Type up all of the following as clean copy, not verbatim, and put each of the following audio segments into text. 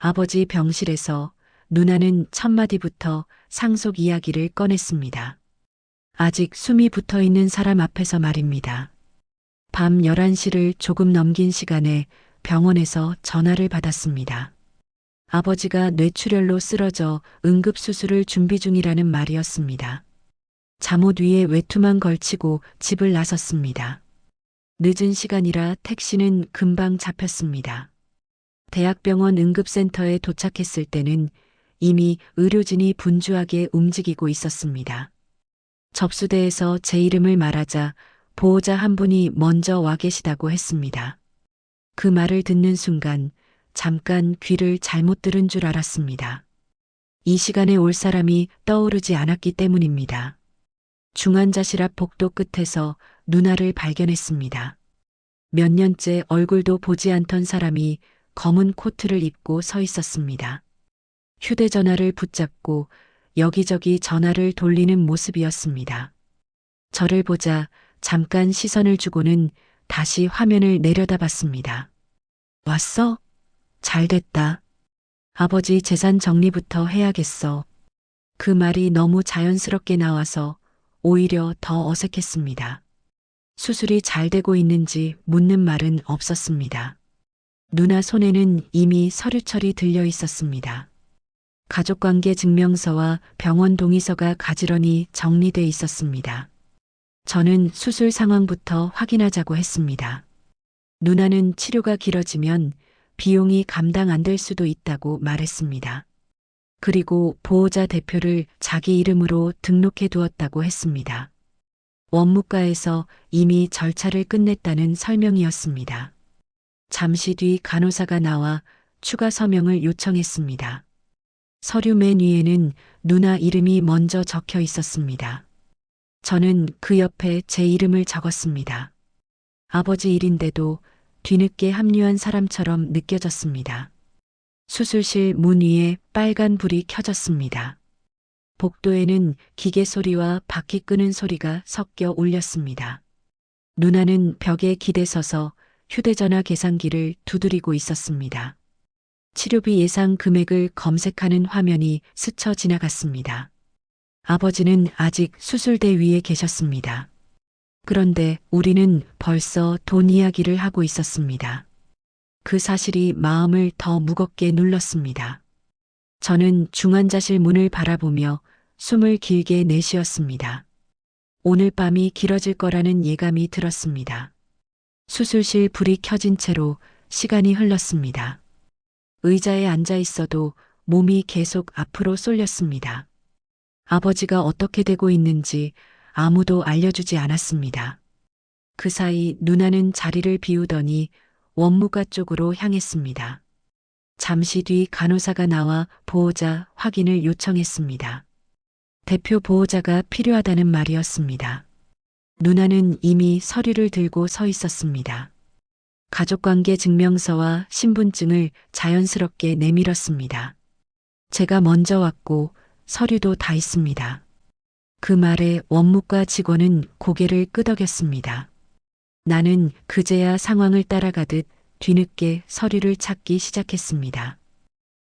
아버지 병실에서 누나는 첫마디부터 상속 이야기를 꺼냈습니다. 아직 숨이 붙어 있는 사람 앞에서 말입니다. 밤 11시를 조금 넘긴 시간에 병원에서 전화를 받았습니다. 아버지가 뇌출혈로 쓰러져 응급수술을 준비 중이라는 말이었습니다. 잠옷 위에 외투만 걸치고 집을 나섰습니다. 늦은 시간이라 택시는 금방 잡혔습니다. 대학병원 응급센터에 도착했을 때는 이미 의료진이 분주하게 움직이고 있었습니다. 접수대에서 제 이름을 말하자 보호자 한 분이 먼저 와 계시다고 했습니다. 그 말을 듣는 순간 잠깐 귀를 잘못 들은 줄 알았습니다. 이 시간에 올 사람이 떠오르지 않았기 때문입니다. 중환자실 앞 복도 끝에서 누나를 발견했습니다. 몇 년째 얼굴도 보지 않던 사람이 검은 코트를 입고 서 있었습니다. 휴대전화를 붙잡고 여기저기 전화를 돌리는 모습이었습니다. 저를 보자 잠깐 시선을 주고는 다시 화면을 내려다봤습니다. 왔어? 잘 됐다. 아버지 재산 정리부터 해야겠어. 그 말이 너무 자연스럽게 나와서 오히려 더 어색했습니다. 수술이 잘 되고 있는지 묻는 말은 없었습니다. 누나 손에는 이미 서류철이 들려 있었습니다. 가족관계 증명서와 병원 동의서가 가지런히 정리돼 있었습니다. 저는 수술 상황부터 확인하자고 했습니다. 누나는 치료가 길어지면 비용이 감당 안 될 수도 있다고 말했습니다. 그리고 보호자 대표를 자기 이름으로 등록해 두었다고 했습니다. 원무과에서 이미 절차를 끝냈다는 설명이었습니다. 잠시 뒤 간호사가 나와 추가 서명을 요청했습니다. 서류 맨 위에는 누나 이름이 먼저 적혀 있었습니다. 저는 그 옆에 제 이름을 적었습니다. 아버지 일인데도 뒤늦게 합류한 사람처럼 느껴졌습니다. 수술실 문 위에 빨간 불이 켜졌습니다. 복도에는 기계 소리와 바퀴 끄는 소리가 섞여 울렸습니다. 누나는 벽에 기대서서 휴대전화 계산기를 두드리고 있었습니다. 치료비 예상 금액을 검색하는 화면이 스쳐 지나갔습니다. 아버지는 아직 수술대 위에 계셨습니다. 그런데 우리는 벌써 돈 이야기를 하고 있었습니다. 그 사실이 마음을 더 무겁게 눌렀습니다. 저는 중환자실 문을 바라보며 숨을 길게 내쉬었습니다. 오늘 밤이 길어질 거라는 예감이 들었습니다. 수술실 불이 켜진 채로 시간이 흘렀습니다. 의자에 앉아 있어도 몸이 계속 앞으로 쏠렸습니다. 아버지가 어떻게 되고 있는지 아무도 알려주지 않았습니다. 그 사이 누나는 자리를 비우더니 원무과 쪽으로 향했습니다. 잠시 뒤 간호사가 나와 보호자 확인을 요청했습니다. 대표 보호자가 필요하다는 말이었습니다. 누나는 이미 서류를 들고 서 있었습니다. 가족관계 증명서와 신분증을 자연스럽게 내밀었습니다. 제가 먼저 왔고 서류도 다 있습니다. 그 말에 원무과 직원은 고개를 끄덕였습니다. 나는 그제야 상황을 따라가듯 뒤늦게 서류를 찾기 시작했습니다.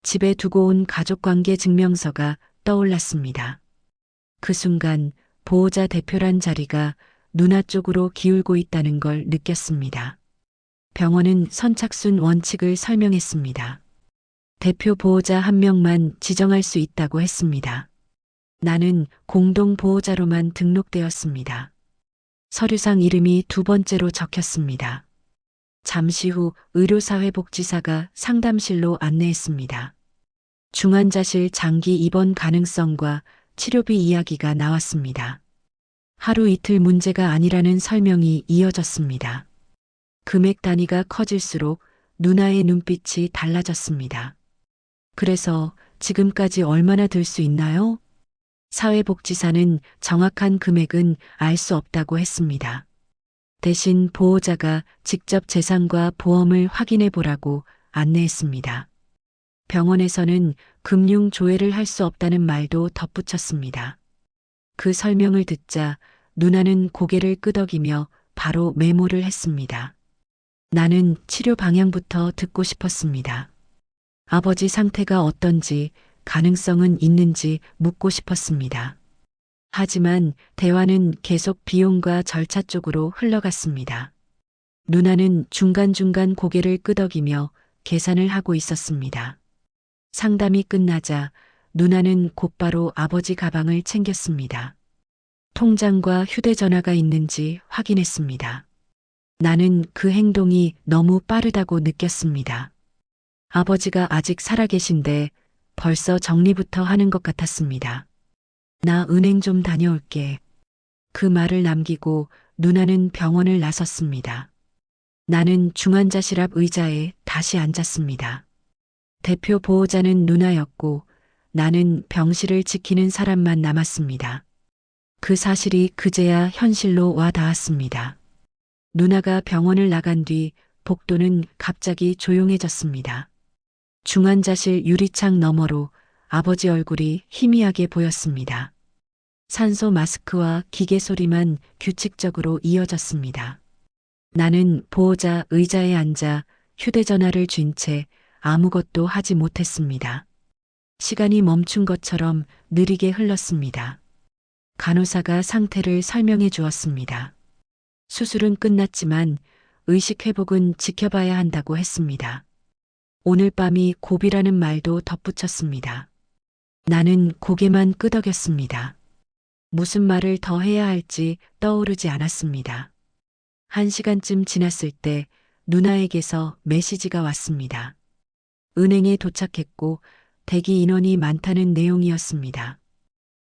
집에 두고 온 가족관계 증명서가 떠올랐습니다. 그 순간 보호자 대표란 자리가 누나 쪽으로 기울고 있다는 걸 느꼈습니다. 병원은 선착순 원칙을 설명했습니다. 대표 보호자 한 명만 지정할 수 있다고 했습니다. 나는 공동 보호자로만 등록되었습니다. 서류상 이름이 두 번째로 적혔습니다. 잠시 후 의료사회복지사가 상담실로 안내했습니다. 중환자실 장기 입원 가능성과 치료비 이야기가 나왔습니다. 하루 이틀 문제가 아니라는 설명이 이어졌습니다. 금액 단위가 커질수록 누나의 눈빛이 달라졌습니다. 그래서 지금까지 얼마나 들 수 있나요? 사회복지사는 정확한 금액은 알 수 없다고 했습니다. 대신 보호자가 직접 재산과 보험을 확인해 보라고 안내했습니다. 병원에서는 금융 조회를 할 수 없다는 말도 덧붙였습니다. 그 설명을 듣자 누나는 고개를 끄덕이며 바로 메모를 했습니다. 나는 치료 방향부터 듣고 싶었습니다. 아버지 상태가 어떤지, 가능성은 있는지 묻고 싶었습니다. 하지만 대화는 계속 비용과 절차 쪽으로 흘러갔습니다. 누나는 중간중간 고개를 끄덕이며 계산을 하고 있었습니다. 상담이 끝나자 누나는 곧바로 아버지 가방을 챙겼습니다. 통장과 휴대전화가 있는지 확인했습니다. 나는 그 행동이 너무 빠르다고 느꼈습니다. 아버지가 아직 살아계신데 벌써 정리부터 하는 것 같았습니다. 나 은행 좀 다녀올게. 그 말을 남기고 누나는 병원을 나섰습니다. 나는 중환자실 앞 의자에 다시 앉았습니다. 대표 보호자는 누나였고 나는 병실을 지키는 사람만 남았습니다. 그 사실이 그제야 현실로 와 닿았습니다. 누나가 병원을 나간 뒤 복도는 갑자기 조용해졌습니다. 중환자실 유리창 너머로 아버지 얼굴이 희미하게 보였습니다. 산소 마스크와 기계 소리만 규칙적으로 이어졌습니다. 나는 보호자 의자에 앉아 휴대전화를 쥔 채 아무것도 하지 못했습니다. 시간이 멈춘 것처럼 느리게 흘렀습니다. 간호사가 상태를 설명해 주었습니다. 수술은 끝났지만 의식 회복은 지켜봐야 한다고 했습니다. 오늘 밤이 고비라는 말도 덧붙였습니다. 나는 고개만 끄덕였습니다. 무슨 말을 더 해야 할지 떠오르지 않았습니다. 1시간쯤 지났을 때 누나에게서 메시지가 왔습니다. 은행에 도착했고 대기 인원이 많다는 내용이었습니다.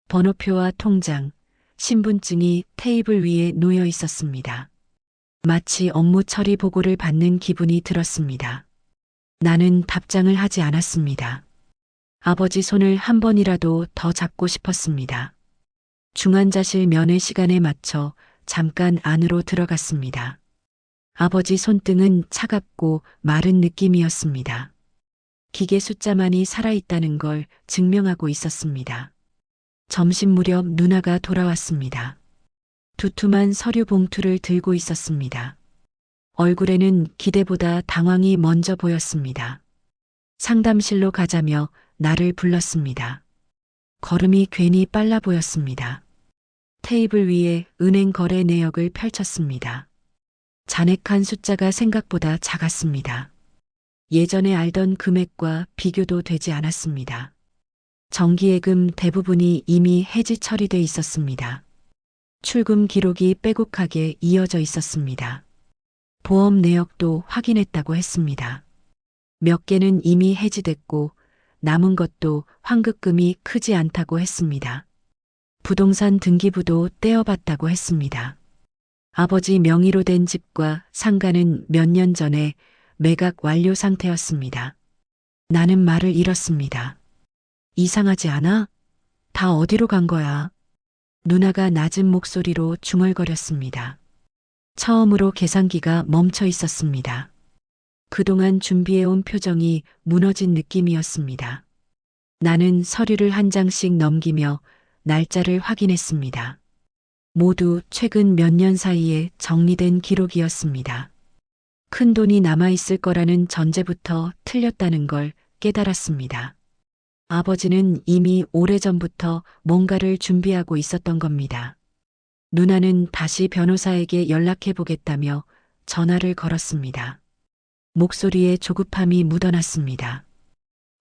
번호표와 통장, 신분증이 테이블 위에 놓여 있었습니다. 마치 업무 처리 보고를 받는 기분이 들었습니다. 나는 답장을 하지 않았습니다. 아버지 손을 한 번이라도 더 잡고 싶었습니다. 중환자실 면회 시간에 맞춰 잠깐 안으로 들어갔습니다. 아버지 손등은 차갑고 마른 느낌이었습니다. 기계 숫자만이 살아있다는 걸 증명하고 있었습니다. 점심 무렵 누나가 돌아왔습니다. 두툼한 서류 봉투를 들고 있었습니다. 얼굴에는 기대보다 당황이 먼저 보였습니다. 상담실로 가자며 나를 불렀습니다. 걸음이 괜히 빨라 보였습니다. 테이블 위에 은행 거래 내역을 펼쳤습니다. 잔액한 숫자가 생각보다 작았습니다. 예전에 알던 금액과 비교도 되지 않았습니다. 정기예금 대부분이 이미 해지 처리돼 있었습니다. 출금 기록이 빼곡하게 이어져 있었습니다. 보험 내역도 확인했다고 했습니다. 몇 개는 이미 해지됐고 남은 것도 환급금이 크지 않다고 했습니다. 부동산 등기부도 떼어봤다고 했습니다. 아버지 명의로 된 집과 상가는 몇 년 전에 매각 완료 상태였습니다. 나는 말을 잃었습니다. 이상하지 않아? 다 어디로 간 거야? 누나가 낮은 목소리로 중얼거렸습니다. 처음으로 계산기가 멈춰 있었습니다. 그동안 준비해온 표정이 무너진 느낌이었습니다. 나는 서류를 한 장씩 넘기며 날짜를 확인했습니다. 모두 최근 몇 년 사이에 정리된 기록이었습니다. 큰 돈이 남아있을 거라는 전제부터 틀렸다는 걸 깨달았습니다. 아버지는 이미 오래전부터 뭔가를 준비하고 있었던 겁니다. 누나는 다시 변호사에게 연락해 보겠다며 전화를 걸었습니다. 목소리에 조급함이 묻어났습니다.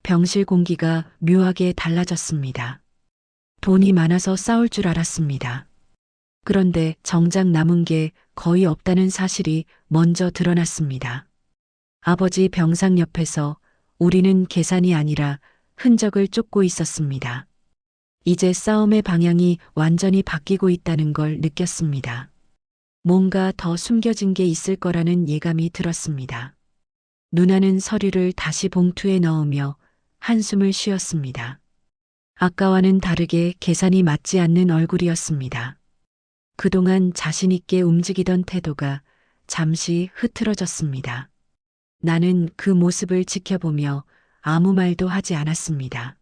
병실 공기가 묘하게 달라졌습니다. 돈이 많아서 싸울 줄 알았습니다. 그런데 정작 남은 게 거의 없다는 사실이 먼저 드러났습니다. 아버지 병상 옆에서 우리는 계산이 아니라 흔적을 쫓고 있었습니다. 이제 싸움의 방향이 완전히 바뀌고 있다는 걸 느꼈습니다. 뭔가 더 숨겨진 게 있을 거라는 예감이 들었습니다. 누나는 서류를 다시 봉투에 넣으며 한숨을 쉬었습니다. 아까와는 다르게 계산이 맞지 않는 얼굴이었습니다. 그동안 자신 있게 움직이던 태도가 잠시 흐트러졌습니다. 나는 그 모습을 지켜보며 아무 말도 하지 않았습니다.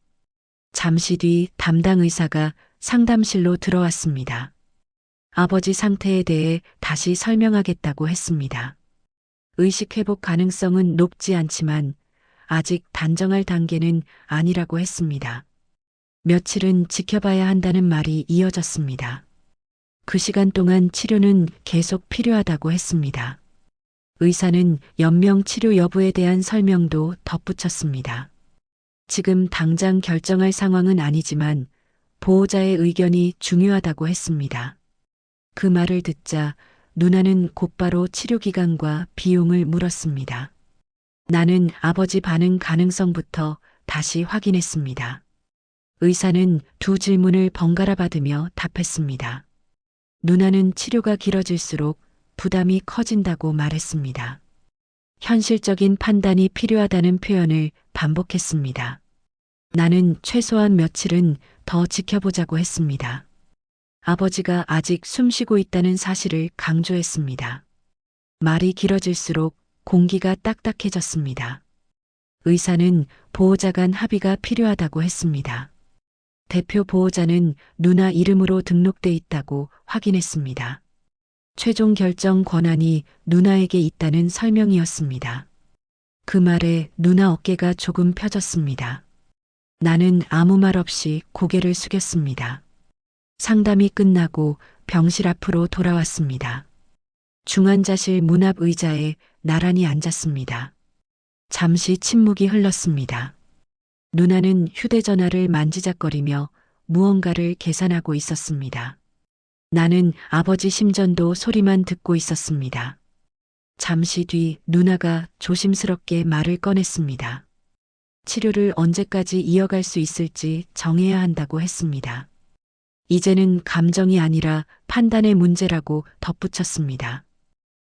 잠시 뒤 담당 의사가 상담실로 들어왔습니다. 아버지 상태에 대해 다시 설명하겠다고 했습니다. 의식 회복 가능성은 높지 않지만 아직 단정할 단계는 아니라고 했습니다. 며칠은 지켜봐야 한다는 말이 이어졌습니다. 그 시간 동안 치료는 계속 필요하다고 했습니다. 의사는 연명 치료 여부에 대한 설명도 덧붙였습니다. 지금 당장 결정할 상황은 아니지만 보호자의 의견이 중요하다고 했습니다. 그 말을 듣자 누나는 곧바로 치료 기간과 비용을 물었습니다. 나는 아버지 반응 가능성부터 다시 확인했습니다. 의사는 두 질문을 번갈아 받으며 답했습니다. 누나는 치료가 길어질수록 부담이 커진다고 말했습니다. 현실적인 판단이 필요하다는 표현을 반복했습니다. 나는 최소한 며칠은 더 지켜보자고 했습니다. 아버지가 아직 숨쉬고 있다는 사실을 강조했습니다. 말이 길어질수록 공기가 딱딱해졌습니다. 의사는 보호자 간 합의가 필요하다고 했습니다. 대표 보호자는 누나 이름으로 등록돼 있다고 확인했습니다. 최종 결정 권한이 누나에게 있다는 설명이었습니다. 그 말에 누나 어깨가 조금 펴졌습니다. 나는 아무 말 없이 고개를 숙였습니다. 상담이 끝나고 병실 앞으로 돌아왔습니다. 중환자실 문 앞 의자에 나란히 앉았습니다. 잠시 침묵이 흘렀습니다. 누나는 휴대전화를 만지작거리며 무언가를 계산하고 있었습니다. 나는 아버지 심전도 소리만 듣고 있었습니다. 잠시 뒤 누나가 조심스럽게 말을 꺼냈습니다. 치료를 언제까지 이어갈 수 있을지 정해야 한다고 했습니다. 이제는 감정이 아니라 판단의 문제라고 덧붙였습니다.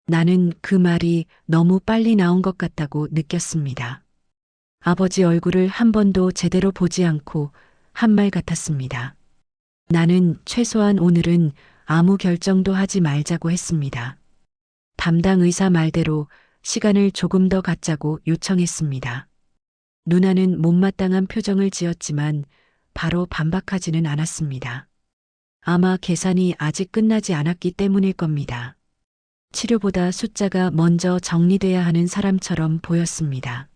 나는 그 말이 너무 빨리 나온 것 같다고 느꼈습니다. 아버지 얼굴을 한 번도 제대로 보지 않고 한 말 같았습니다. 나는 최소한 오늘은 아무 결정도 하지 말자고 했습니다. 담당 의사 말대로 시간을 조금 더 갖자고 요청했습니다. 누나는 못마땅한 표정을 지었지만 바로 반박하지는 않았습니다. 아마 계산이 아직 끝나지 않았기 때문일 겁니다. 치료보다 숫자가 먼저 정리돼야 하는 사람처럼 보였습니다.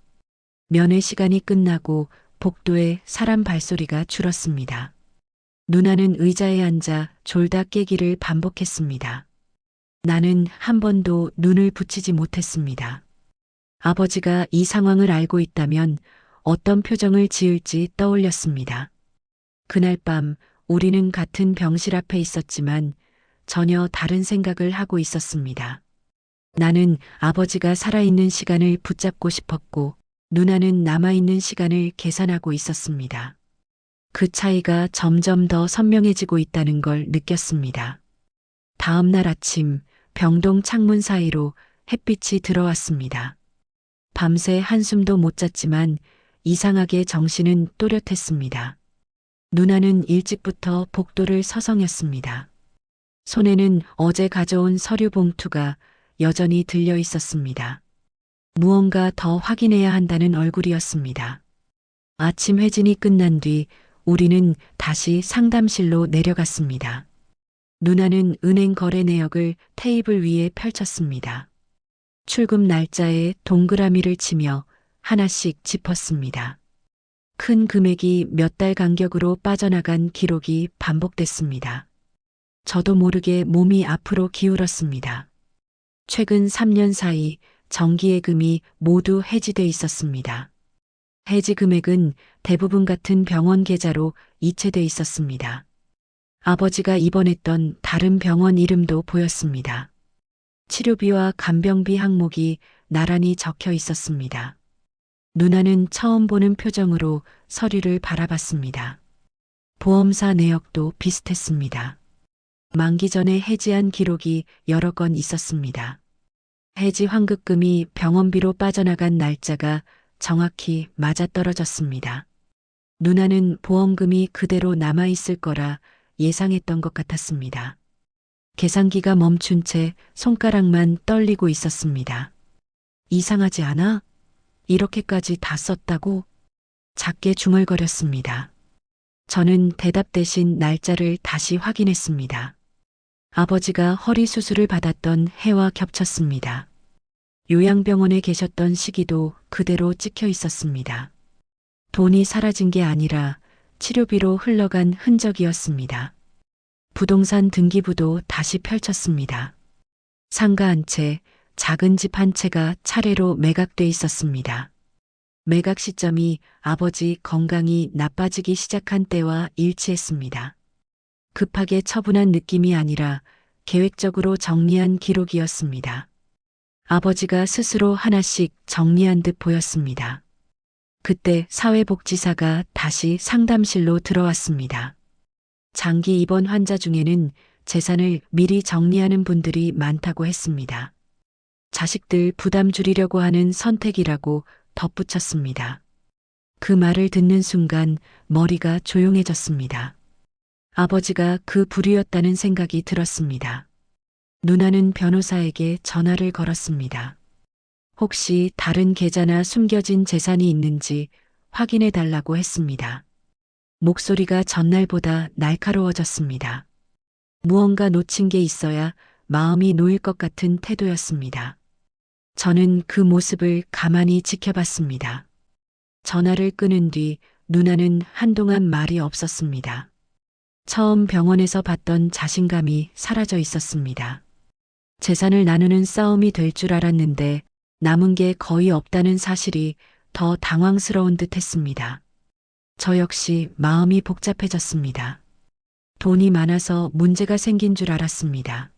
면회 시간이 끝나고 복도에 사람 발소리가 줄었습니다. 누나는 의자에 앉아 졸다 깨기를 반복했습니다. 나는 한 번도 눈을 붙이지 못했습니다. 아버지가 이 상황을 알고 있다면 어떤 표정을 지을지 떠올렸습니다. 그날 밤 우리는 같은 병실 앞에 있었지만 전혀 다른 생각을 하고 있었습니다. 나는 아버지가 살아있는 시간을 붙잡고 싶었고 누나는 남아있는 시간을 계산하고 있었습니다. 그 차이가 점점 더 선명해지고 있다는 걸 느꼈습니다. 다음 날 아침 병동 창문 사이로 햇빛이 들어왔습니다. 밤새 한숨도 못 잤지만 이상하게 정신은 또렷했습니다. 누나는 일찍부터 복도를 서성였습니다. 손에는 어제 가져온 서류 봉투가 여전히 들려 있었습니다. 무언가 더 확인해야 한다는 얼굴이었습니다. 아침 회진이 끝난 뒤 우리는 다시 상담실로 내려갔습니다. 누나는 은행 거래 내역을 테이블 위에 펼쳤습니다. 출금 날짜에 동그라미를 치며 하나씩 짚었습니다. 큰 금액이 몇 달 간격으로 빠져나간 기록이 반복됐습니다. 저도 모르게 몸이 앞으로 기울었습니다. 최근 3년 사이 정기예금이 모두 해지돼 있었습니다. 해지 금액은 대부분 같은 병원 계좌로 이체돼 있었습니다. 아버지가 입원했던 다른 병원 이름도 보였습니다. 치료비와 간병비 항목이 나란히 적혀 있었습니다. 누나는 처음 보는 표정으로 서류를 바라봤습니다. 보험사 내역도 비슷했습니다. 만기 전에 해지한 기록이 여러 건 있었습니다. 해지 환급금이 병원비로 빠져나간 날짜가 정확히 맞아떨어졌습니다. 누나는 보험금이 그대로 남아있을 거라 예상했던 것 같았습니다. 계산기가 멈춘 채 손가락만 떨리고 있었습니다. 이상하지 않아? 이렇게까지 다 썼다고? 작게 중얼거렸습니다. 저는 대답 대신 날짜를 다시 확인했습니다. 아버지가 허리 수술을 받았던 해와 겹쳤습니다. 요양병원에 계셨던 시기도 그대로 찍혀 있었습니다. 돈이 사라진 게 아니라 치료비로 흘러간 흔적이었습니다. 부동산 등기부도 다시 펼쳤습니다. 상가 한 채, 작은 집 한 채가 차례로 매각돼 있었습니다. 매각 시점이 아버지 건강이 나빠지기 시작한 때와 일치했습니다. 급하게 처분한 느낌이 아니라 계획적으로 정리한 기록이었습니다. 아버지가 스스로 하나씩 정리한 듯 보였습니다. 그때 사회복지사가 다시 상담실로 들어왔습니다. 장기 입원 환자 중에는 재산을 미리 정리하는 분들이 많다고 했습니다. 자식들 부담 줄이려고 하는 선택이라고 덧붙였습니다. 그 말을 듣는 순간 머리가 조용해졌습니다. 아버지가 그 부류였다는 생각이 들었습니다. 누나는 변호사에게 전화를 걸었습니다. 혹시 다른 계좌나 숨겨진 재산이 있는지 확인해 달라고 했습니다. 목소리가 전날보다 날카로워졌습니다. 무언가 놓친 게 있어야 마음이 놓일 것 같은 태도였습니다. 저는 그 모습을 가만히 지켜봤습니다. 전화를 끊은 뒤 누나는 한동안 말이 없었습니다. 처음 병원에서 봤던 자신감이 사라져 있었습니다. 재산을 나누는 싸움이 될 줄 알았는데 남은 게 거의 없다는 사실이 더 당황스러운 듯 했습니다. 저 역시 마음이 복잡해졌습니다. 돈이 많아서 문제가 생긴 줄 알았습니다.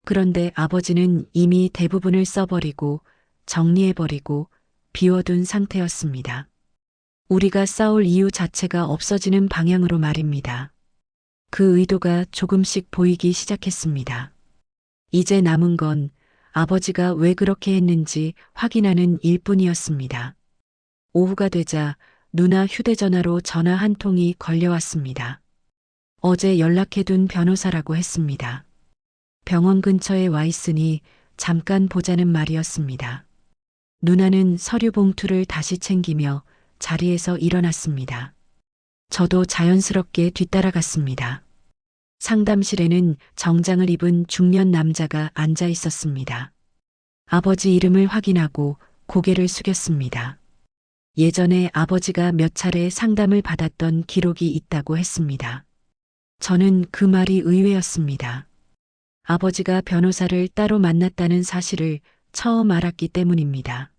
그런데 아버지는 이미 대부분을 써버리고 정리해버리고 비워둔 상태였습니다. 우리가 싸울 이유 자체가 없어지는 방향으로 말입니다. 그 의도가 조금씩 보이기 시작했습니다. 이제 남은 건 아버지가 왜 그렇게 했는지 확인하는 일뿐이었습니다. 오후가 되자 누나 휴대전화로 전화 한 통이 걸려왔습니다. 어제 연락해둔 변호사라고 했습니다. 병원 근처에 와 있으니 잠깐 보자는 말이었습니다. 누나는 서류 봉투를 다시 챙기며 자리에서 일어났습니다. 저도 자연스럽게 뒤따라갔습니다. 상담실에는 정장을 입은 중년 남자가 앉아 있었습니다. 아버지 이름을 확인하고 고개를 숙였습니다. 예전에 아버지가 몇 차례 상담을 받았던 기록이 있다고 했습니다. 저는 그 말이 의외였습니다. 아버지가 변호사를 따로 만났다는 사실을 처음 알았기 때문입니다.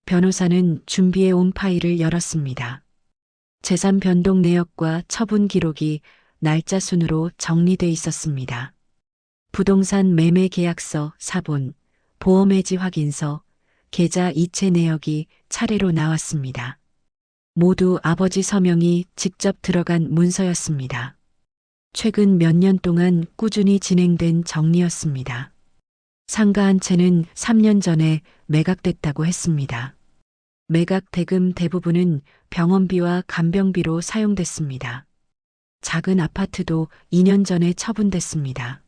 변호사는 준비해 온 파일을 열었습니다. 재산 변동 내역과 처분 기록이 날짜 순으로 정리돼 있었습니다. 부동산 매매 계약서, 사본, 보험 해지 확인서, 계좌 이체 내역이 차례로 나왔습니다. 모두 아버지 서명이 직접 들어간 문서였습니다. 최근 몇 년 동안 꾸준히 진행된 정리였습니다. 상가 한 채는 3년 전에 매각됐다고 했습니다. 매각 대금 대부분은 병원비와 간병비로 사용됐습니다. 작은 아파트도 2년 전에 처분됐습니다.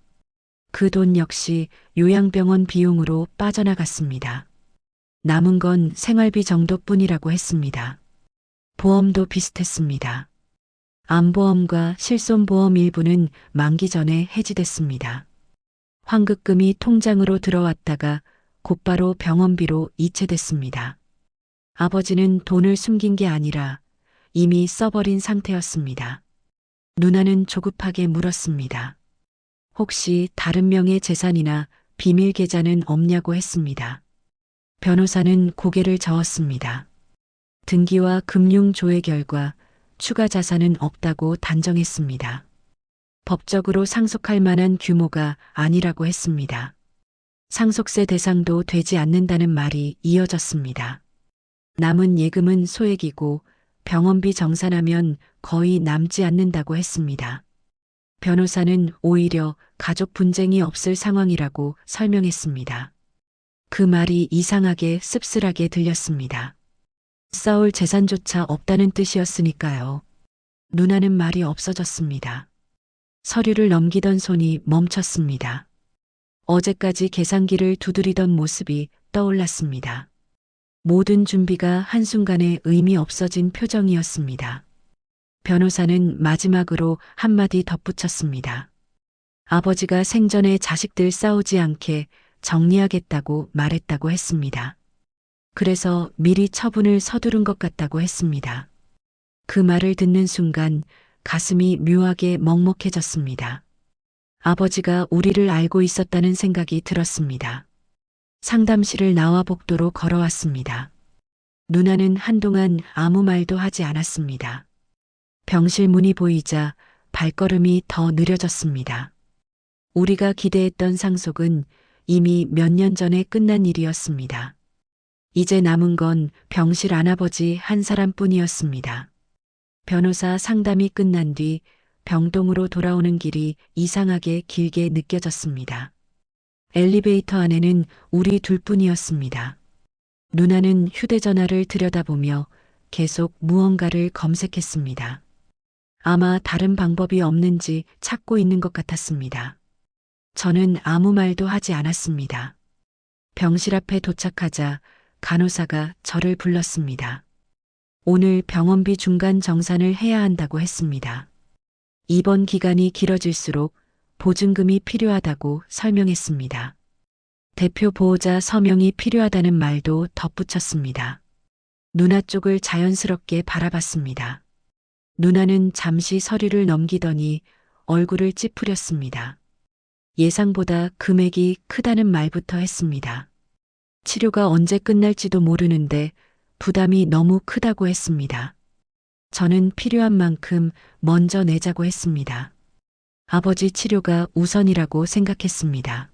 그 돈 역시 요양병원 비용으로 빠져나갔습니다. 남은 건 생활비 정도뿐이라고 했습니다. 보험도 비슷했습니다. 암보험과 실손보험 일부는 만기 전에 해지됐습니다. 환급금이 통장으로 들어왔다가 곧바로 병원비로 이체됐습니다. 아버지는 돈을 숨긴 게 아니라 이미 써버린 상태였습니다. 누나는 조급하게 물었습니다. 혹시 다른 명의 재산이나 비밀 계좌는 없냐고 했습니다. 변호사는 고개를 저었습니다. 등기와 금융 조회 결과 추가 자산은 없다고 단정했습니다. 법적으로 상속할 만한 규모가 아니라고 했습니다. 상속세 대상도 되지 않는다는 말이 이어졌습니다. 남은 예금은 소액이고 병원비 정산하면 거의 남지 않는다고 했습니다. 변호사는 오히려 가족 분쟁이 없을 상황이라고 설명했습니다. 그 말이 이상하게 씁쓸하게 들렸습니다. 싸울 재산조차 없다는 뜻이었으니까요. 누나는 말이 없어졌습니다. 서류를 넘기던 손이 멈췄습니다. 어제까지 계산기를 두드리던 모습이 떠올랐습니다. 모든 준비가 한순간에 의미 없어진 표정이었습니다. 변호사는 마지막으로 한마디 덧붙였습니다. 아버지가 생전에 자식들 싸우지 않게 정리하겠다고 말했다고 했습니다. 그래서 미리 처분을 서두른 것 같다고 했습니다. 그 말을 듣는 순간 가슴이 묘하게 먹먹해졌습니다. 아버지가 우리를 알고 있었다는 생각이 들었습니다. 상담실을 나와 복도로 걸어왔습니다. 누나는 한동안 아무 말도 하지 않았습니다. 병실 문이 보이자 발걸음이 더 느려졌습니다. 우리가 기대했던 상속은 이미 몇 년 전에 끝난 일이었습니다. 이제 남은 건 병실 안아버지 한 사람뿐이었습니다. 변호사 상담이 끝난 뒤 병동으로 돌아오는 길이 이상하게 길게 느껴졌습니다. 엘리베이터 안에는 우리 둘뿐이었습니다. 누나는 휴대전화를 들여다보며 계속 무언가를 검색했습니다. 아마 다른 방법이 없는지 찾고 있는 것 같았습니다. 저는 아무 말도 하지 않았습니다. 병실 앞에 도착하자 간호사가 저를 불렀습니다. 오늘 병원비 중간 정산을 해야 한다고 했습니다. 입원 기간이 길어질수록 보증금이 필요하다고 설명했습니다. 대표 보호자 서명이 필요하다는 말도 덧붙였습니다. 누나 쪽을 자연스럽게 바라봤습니다. 누나는 잠시 서류를 넘기더니 얼굴을 찌푸렸습니다. 예상보다 금액이 크다는 말부터 했습니다. 치료가 언제 끝날지도 모르는데 부담이 너무 크다고 했습니다. 저는 필요한 만큼 먼저 내자고 했습니다. 아버지 치료가 우선이라고 생각했습니다.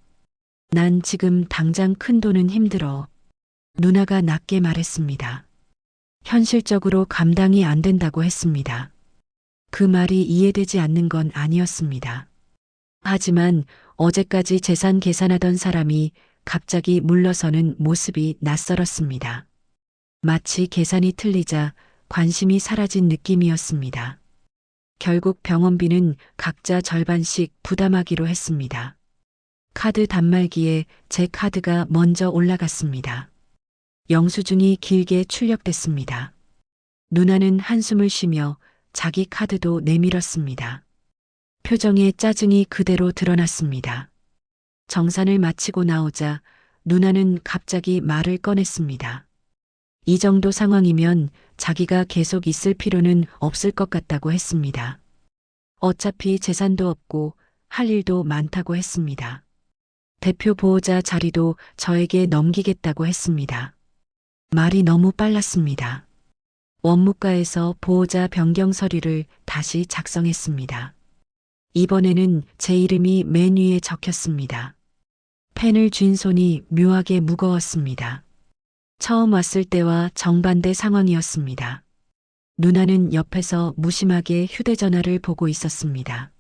난 지금 당장 큰 돈은 힘들어. 누나가 낮게 말했습니다. 현실적으로 감당이 안 된다고 했습니다. 그 말이 이해되지 않는 건 아니었습니다. 하지만 어제까지 재산 계산하던 사람이 갑자기 물러서는 모습이 낯설었습니다. 마치 계산이 틀리자 관심이 사라진 느낌이었습니다. 결국 병원비는 각자 절반씩 부담하기로 했습니다. 카드 단말기에 제 카드가 먼저 올라갔습니다. 영수증이 길게 출력됐습니다. 누나는 한숨을 쉬며 자기 카드도 내밀었습니다. 표정에 짜증이 그대로 드러났습니다. 정산을 마치고 나오자 누나는 갑자기 말을 꺼냈습니다. 이 정도 상황이면 자기가 계속 있을 필요는 없을 것 같다고 했습니다. 어차피 재산도 없고 할 일도 많다고 했습니다. 대표 보호자 자리도 저에게 넘기겠다고 했습니다. 말이 너무 빨랐습니다. 원무과에서 보호자 변경 서류를 다시 작성했습니다. 이번에는 제 이름이 맨 위에 적혔습니다. 펜을 쥔 손이 묘하게 무거웠습니다. 처음 왔을 때와 정반대 상황이었습니다. 누나는 옆에서 무심하게 휴대전화를 보고 있었습니다.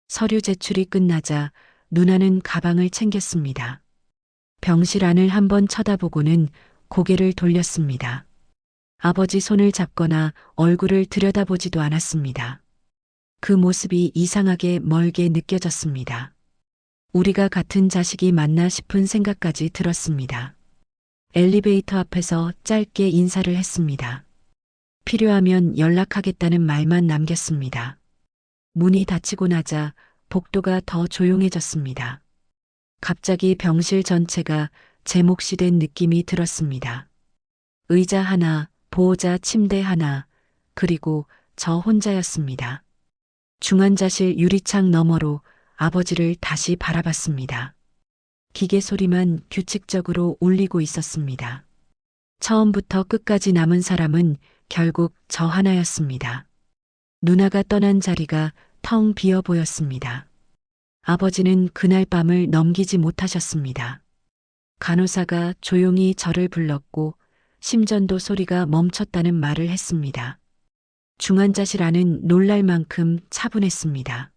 서류 제출이 끝나자 누나는 가방을 챙겼습니다. 병실 안을 한번 쳐다보고는 고개를 돌렸습니다. 아버지 손을 잡거나 얼굴을 들여다보지도 않았습니다. 그 모습이 이상하게 멀게 느껴졌습니다. 우리가 같은 자식이 맞나 싶은 생각까지 들었습니다. 엘리베이터 앞에서 짧게 인사를 했습니다. 필요하면 연락하겠다는 말만 남겼습니다. 문이 닫히고 나자 복도가 더 조용해졌습니다. 갑자기 병실 전체가 제 몫이 된 느낌이 들었습니다. 의자 하나, 보호자 침대 하나, 그리고 저 혼자였습니다. 중환자실 유리창 너머로 아버지를 다시 바라봤습니다. 기계 소리만 규칙적으로 울리고 있었습니다. 처음부터 끝까지 남은 사람은 결국 저 하나였습니다. 누나가 떠난 자리가 텅 비어 보였습니다. 아버지는 그날 밤을 넘기지 못하셨습니다. 간호사가 조용히 저를 불렀고 심전도 소리가 멈췄다는 말을 했습니다. 중환자실 안은 놀랄 만큼 차분했습니다.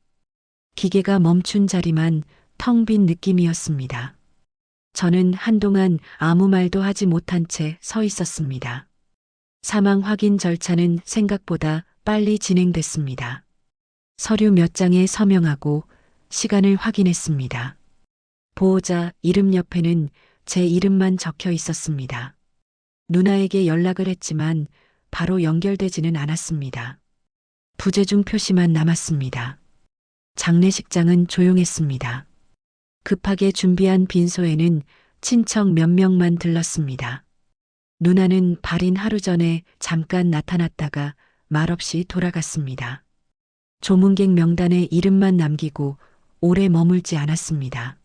기계가 멈춘 자리만 텅 빈 느낌이었습니다. 저는 한동안 아무 말도 하지 못한 채 서 있었습니다. 사망 확인 절차는 생각보다 빨리 진행됐습니다. 서류 몇 장에 서명하고 시간을 확인했습니다. 보호자 이름 옆에는 제 이름만 적혀 있었습니다. 누나에게 연락을 했지만 바로 연결되지는 않았습니다. 부재중 표시만 남았습니다. 장례식장은 조용했습니다. 급하게 준비한 빈소에는 친척 몇 명만 들렀습니다. 누나는 발인 하루 전에 잠깐 나타났다가 말없이 돌아갔습니다. 조문객 명단에 이름만 남기고 오래 머물지 않았습니다.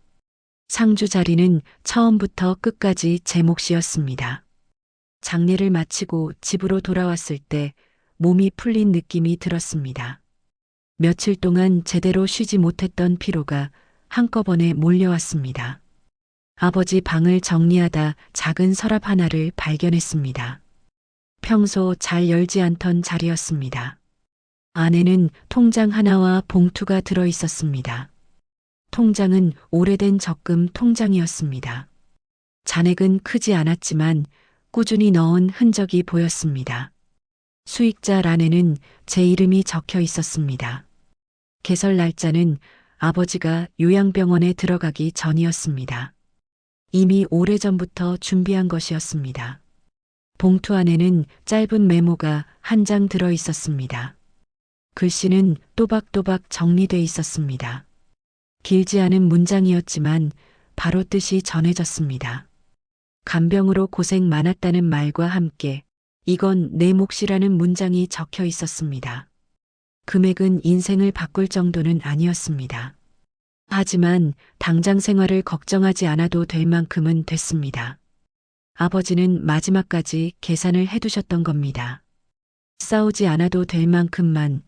상주 자리는 처음부터 끝까지 제 몫이었습니다. 장례를 마치고 집으로 돌아왔을 때 몸이 풀린 느낌이 들었습니다. 며칠 동안 제대로 쉬지 못했던 피로가 한꺼번에 몰려왔습니다. 아버지 방을 정리하다 작은 서랍 하나를 발견했습니다. 평소 잘 열지 않던 자리였습니다. 안에는 통장 하나와 봉투가 들어 있었습니다. 통장은 오래된 적금 통장이었습니다. 잔액은 크지 않았지만 꾸준히 넣은 흔적이 보였습니다. 수익자란에는 제 이름이 적혀 있었습니다. 개설 날짜는 아버지가 요양병원에 들어가기 전이었습니다. 이미 오래전부터 준비한 것이었습니다. 봉투 안에는 짧은 메모가 한 장 들어 있었습니다. 글씨는 또박또박 정리돼 있었습니다. 길지 않은 문장이었지만 바로 뜻이 전해졌습니다. 간병으로 고생 많았다는 말과 함께 이건 내 몫이라는 문장이 적혀 있었습니다. 금액은 인생을 바꿀 정도는 아니었습니다. 하지만 당장 생활을 걱정하지 않아도 될 만큼은 됐습니다. 아버지는 마지막까지 계산을 해두셨던 겁니다. 싸우지 않아도 될 만큼만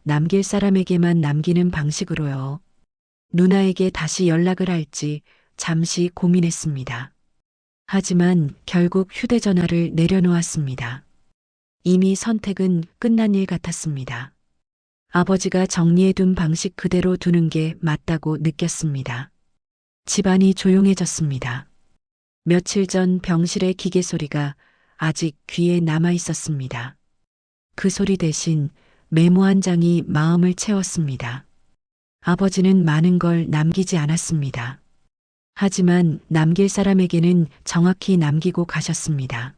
남길 사람에게만 남기는 방식으로요. 누나에게 다시 연락을 할지 잠시 고민했습니다. 하지만 결국 휴대전화를 내려놓았습니다. 이미 선택은 끝난 일 같았습니다. 아버지가 정리해둔 방식 그대로 두는 게 맞다고 느꼈습니다. 집안이 조용해졌습니다. 며칠 전 병실의 기계 소리가 아직 귀에 남아 있었습니다. 그 소리 대신 메모 한 장이 마음을 채웠습니다. 아버지는 많은 걸 남기지 않았습니다. 하지만 남길 사람에게는 정확히 남기고 가셨습니다.